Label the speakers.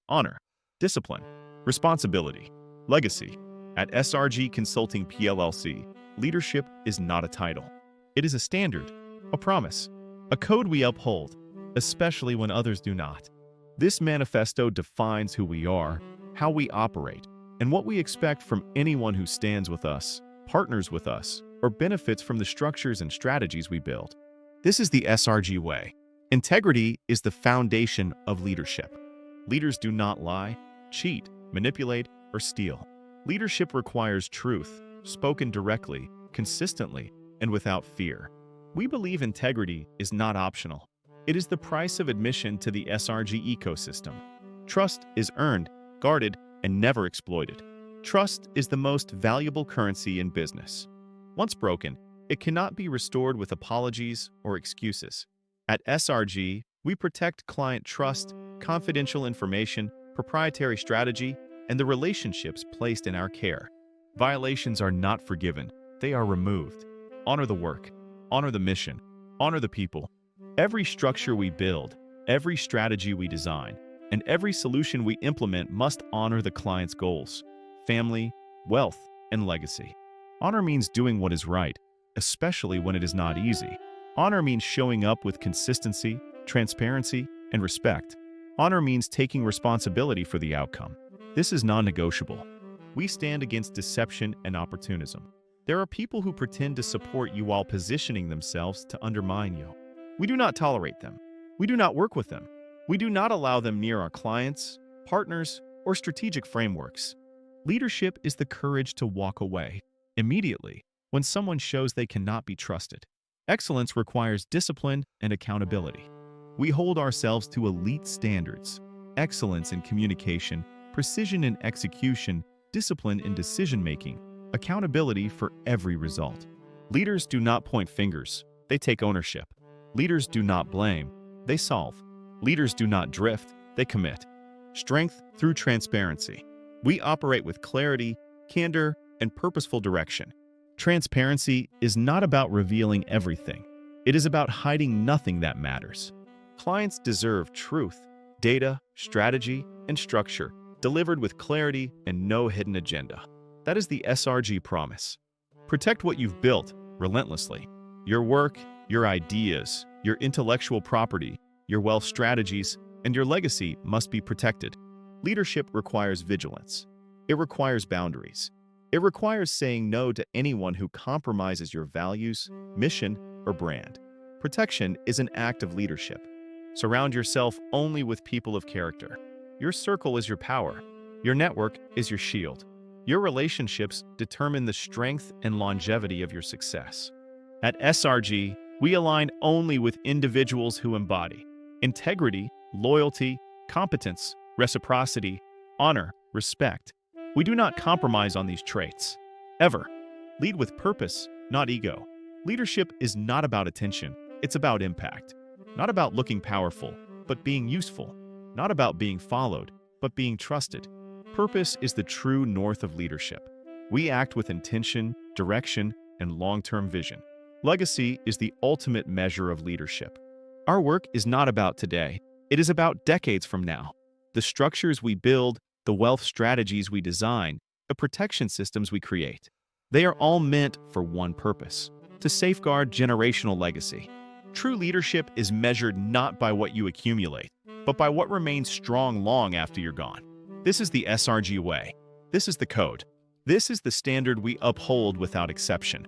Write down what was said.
Speaker 1: honor, discipline, responsibility, legacy. At SRG Consulting PLLC, leadership is not a title. It is a standard, a promise, a code we uphold, especially when others do not. This manifesto defines who we are, how we operate, and what we expect from anyone who stands with us, partners with us, or benefits from the structures and strategies we build. This is the SRG way. Integrity is the foundation of leadership. Leaders do not lie, cheat, manipulate, or steal. Leadership requires truth, spoken directly, consistently, and without fear. We believe integrity is not optional. It is the price of admission to the SRG ecosystem. Trust is earned, guarded, and never exploited. Trust is the most valuable currency in business. Once broken, it cannot be restored with apologies or excuses. At SRG, we protect client trust, confidential information, proprietary strategy, and the relationships placed in our care. Violations are not forgiven, they are removed. Honor the work, honor the mission, honor the people. Every structure we build, every strategy we design, and every solution we implement must honor the client's goals, family, wealth, and legacy. Honor means doing what is right, especially when it is not easy. Honor means showing up with consistency, transparency, and respect. Honor means taking responsibility for the outcome. This is non-negotiable. We stand against deception and opportunism. There are people who pretend to support you while positioning themselves to undermine you. We do not tolerate them. We do not work with them. We do not allow them near our clients, partners, or strategic frameworks. Leadership is the courage to walk away immediately when someone shows they cannot be trusted. Excellence requires discipline and accountability. We hold ourselves to elite standards: excellence in communication, precision in execution, discipline in decision-making, accountability for every result. Leaders do not point fingers, they take ownership. Leaders do not blame, they solve. Leaders do not drift, they commit. Strength through transparency. We operate with clarity, candor, and purposeful direction. Transparency is not about revealing everything. It is about hiding nothing that matters. Clients deserve truth, data, strategy, and structure, delivered with clarity and no hidden agenda. That is the SRG promise. Protect what you've built relentlessly. Your work, your ideas, your intellectual property, your wealth strategies, and your legacy must be protected. Leadership requires vigilance. It requires boundaries. It requires saying no to anyone who compromises your values, mission, or brand. Protection is an act of leadership. Surround yourself only with people of character. Your circle is your power. Your network is your shield. Your relationships determine the strength and longevity of your success. At SRG, we align only with individuals who embody integrity, loyalty, competence, reciprocity, honor, respect. We do not compromise on these traits. Ever. Lead with purpose, not ego. Leadership is not about attention, it's about impact. Not about looking powerful, but being useful. Not about being followed, but being trusted. Purpose is the true north of leadership. We act with intention, direction, and long-term vision. Legacy is the ultimate measure of leadership. Our work is not about today. It is about decades from now. The structures we build, the wealth strategies we design, the protection systems we create. They are all meant for one purpose: to safeguard generational legacy. True leadership is measured not by what you accumulate, but by what remains strong long after you're gone. This is the SRG way. This is the code. This is the standard we uphold without exception.